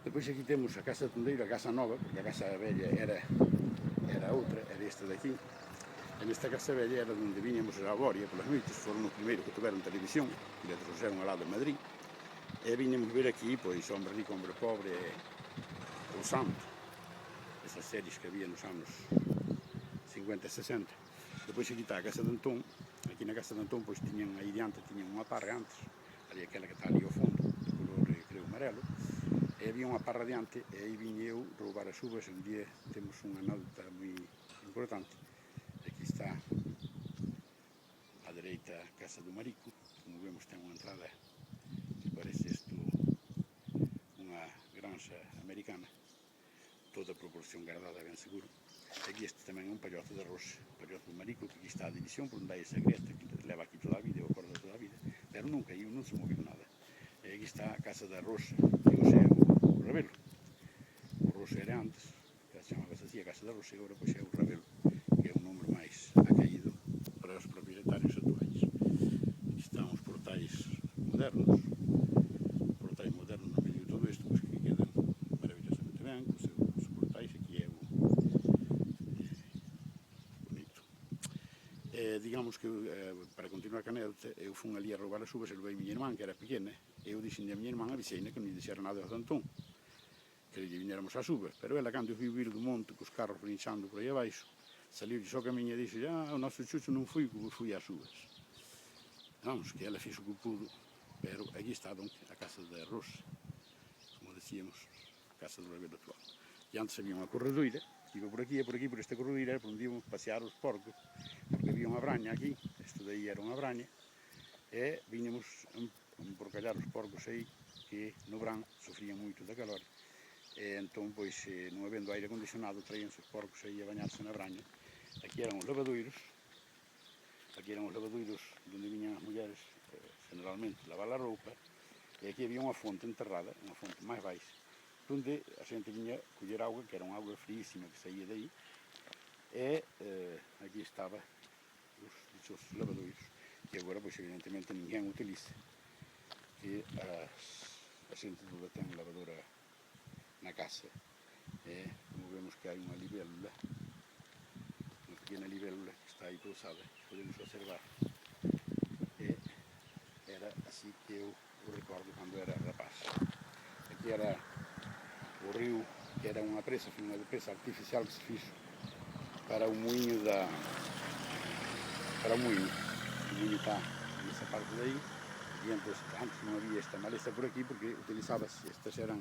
Depois aqui temos a Casa de Tondeiro, a Casa Nova, porque a Casa Velha era outra, era esta daqui. E nesta Casa Velha era onde vínhamos a Bória pelas noites, foron os primeiros que tiveron televisión, que le trouxeron alá de Madrid. E vínhamos ver aquí, pois, Hombre Rico, Hombre Pobre, O Santo, esas series que había nos anos 50 e 60. Depois aquí está a Casa de Antón. Aquí na Casa de Antón, pois, tiñan aí diante, tiñan unha parra antes, ali aquela que está ali ao fondo, de color, creo, amarelo. E había unha parra diante, e aí vim eu roubar as uvas. Un día temos unha anécdota moi importante. Aquí está á dereita a Casa do Marico. Como vemos, ten unha entrada que parece isto unha granxa americana, toda a proporción guardada, ben seguro. Aquí este tamén é un pallote de arroz, o pallote do Marico, que aquí está a división por onde hai esa grieta, que leva aquí toda a vida, o acorda toda a vida, pero nunca aí non se moveu nada. E aquí está a Casa de Arroz, que o seu Rebelo. O Arroz era antes, que chamabas así a Casa de Arroz, e agora pois é o Rebelo, que é un número máis acaído para os propietarios actuais. Aquí están os portais modernos no medio de todo isto, pois que quedan maravillosamente ben, cos seus portais. Aquí é o bonito. Digamos que, para continuar ca anécdota, eu fun ali a roubar as uvas e levei miña irmán, que era pequena, e eu dixen a miña irmán, a veceina, que non lle dixera nada ao Antón, que lle viñéramos ás uvas, pero ela, cando viu vir do monte, cos carros brinchando por aí abaixo, saliu só camiña e dixo: o noso chucho non foi, que fui ás uvas. Vamos, que ela fixo o que pudo, pero aquí está, donc, a Casa de Arroz, como decíamos, a Casa do Rebelo actual. E antes había unha corredoira, que iba por aquí, por esta corredoira, era por onde íbamos pasear os porcos, porque había unha braña aquí, isto de aí era unha braña, e viñamos a emporcallar os porcos aí, que no verán sofrían moito da calor, e entón, pois, non habendo aire acondicionado, traíanse os porcos aí a bañarse na braña. Aquí eran os lavadoiros, onde viñan as mulleres, generalmente, lavar a roupa, e aquí había unha fonte enterrada, unha fonte máis baixa, onde a xente viña coller auga, que era unha auga fríísima que saía daí, e aquí estaba os dichos lavadoiros, que agora, pois, evidentemente, ninguén utiliza, que a xente toda ten lavadora na casa, e como vemos que hai unha libélula, unha pequena libélula que está aí pousada, podemos observar, e era así que eu o recordo cando era rapaz. Aquí era o río, que era unha presa artificial que se fixo para o muiño o muiño está nesa parte de aí, e antes non había esta maleza por aquí, porque utilizábase, estas eran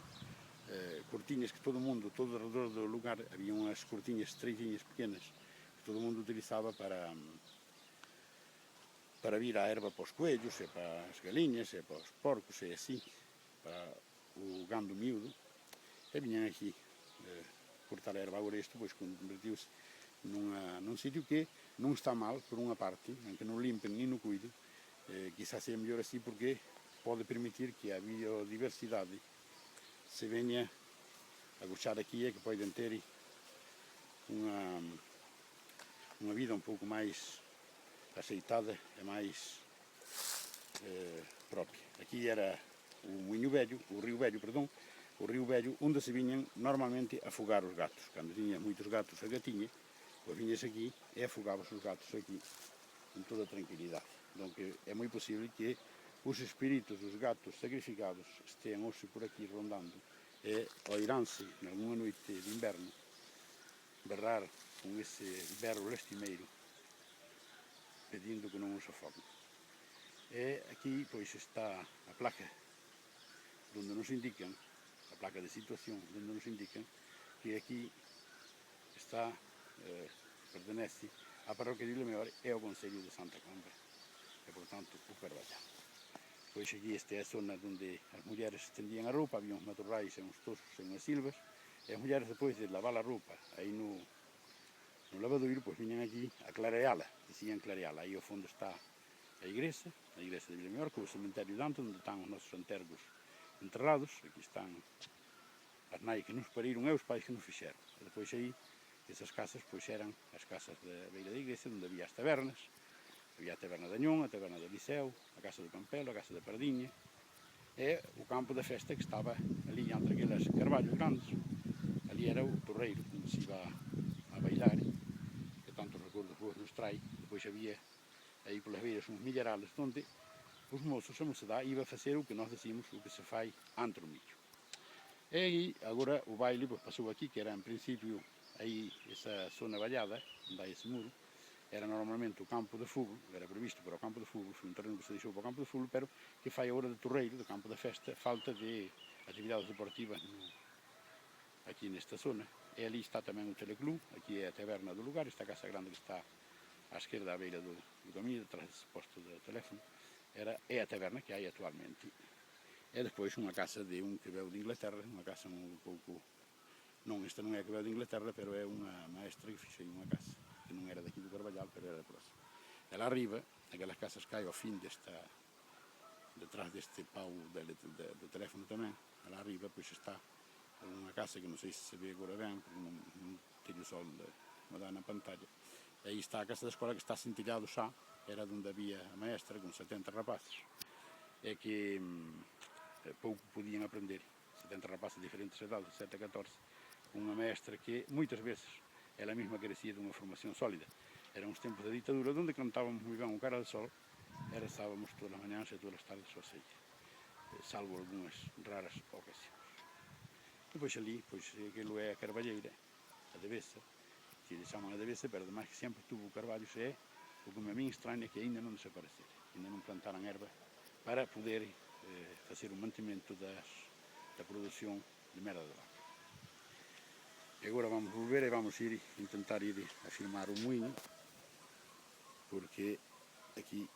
cortiñas que todo o mundo, todo alrededor do lugar, había unhas cortiñas estreitinhas pequenas, que todo o mundo utilizaba para vir a erva para os coellos, e para as galiñas, e para os porcos, e así, para o gando miúdo, e viñan aquí cortar a erva. Agora isto, pois, convertiuse nun sitio que non está mal, por unha parte, aunque non limpen ni no cuiden, quizás seja mellor así, porque pode permitir que a biodiversidade se veña a gochar aquí, e que poden ter unha vida un pouco máis aceitada e máis propia. Aquí era o Río Velho, onde se viñan normalmente a afogar os gatos. Cando tiñas moitos gatos a gatiña, pois viñas aquí e afogabas os gatos aquí, con toda a tranquilidade. Donc é moi posible que os espíritus dos gatos sacrificados estean hoxe por aquí rondando, e oiránse, nalgúna noite de inverno, berrar con ese berro lastimeiro, pedindo que non os afoguen. E aquí, pois, está a placa onde nos indican, a placa de situación, onde nos indican que aquí está, pertenece á parroquia de Vilameor e ao Concello de Santa Comba, e, por tanto, o Carballán. Pois aquí esta é a zona onde as mulleres estendían a roupa, había uns matorrais e uns tosos e unhas silvas, e as mulleres, depois de lavar a roupa aí no lavadoiro, pois viñan aquí a clareala, dicían clareala. Aí ao fondo está a igrexa de Vilameor, co cementerio de Anto, onde están os nosos antergos enterrados. Aquí están as nai que nos pariron e os pais que nos fixeron. E depois aí, esas casas, pois eran as casas da beira da igrexa, onde había as tabernas. Había a taberna de Añón, a taberna de Liceo, a casa do Campelo, a casa da Pardiña, e o campo da festa que estaba ali entre aquelas carvallas. carvalhos grandes. Ali era o torreiro, onde se iba a bailar, que tantos recuerdos vos nos trai. Depois havia aí polas beiras uns millarales onde os moços, a mocidade, iba a facer o que nós decimos, o que se fai antes do millo. E aí, agora, o baile pues, passou aqui, que era en principio aí esa zona vallada, onde hai ese muro, era normalmente o campo de fútbol, era previsto para o campo de fútbol, foi un terreno que se deixou para o campo de fútbol, pero que fai agora de torreiro, do campo da festa, falta de actividades deportivas aquí nesta zona. E ali está tamén o teleclub, aquí é a taberna do lugar, esta casa grande que está á esquerda, á beira do camiño, tras ese posto de teléfono, é a taberna que hai actualmente. E despois unha casa de un que veu de Inglaterra, unha casa un pouco... Non, esta non é que veu de Inglaterra, pero é unha maestra que fixei unha casa, que non era daqui do Carballal, pero era próxima. Ela arriba, aquelas casas que hai ao fin desta, detrás deste pau do teléfono tamén, ela arriba, pois está unha casa que non sei se ve agora ben, porque non teño sol de dar na pantalla. E aí está a casa da escola que está cintillado xa, era onde había a maestra con 70 rapaces, e que pouco podían aprender, 70 rapaces de diferentes edades, 7 a 14, unha maestra que moitas veces ela mesma carecía dunha formación sólida. Eran uns tempos de ditadura onde cantábamos moi ben o Cara de Sol e rezábamos todas as mañáns e todas as tardes ao Seia, salvo algunhas raras ocasións. Depois ali, pois aquilo é a Carballeira, a Devesa, que lle chaman a Devesa, pero ademais que sempre tuvo carballos, e o que a min extraña que aínda non desaparecera, aínda non plantaran erva para poder facer o mantimento da produción de merda de vaca. E agora vamos volver e vamos intentar ir a filmar o muíño, porque aquí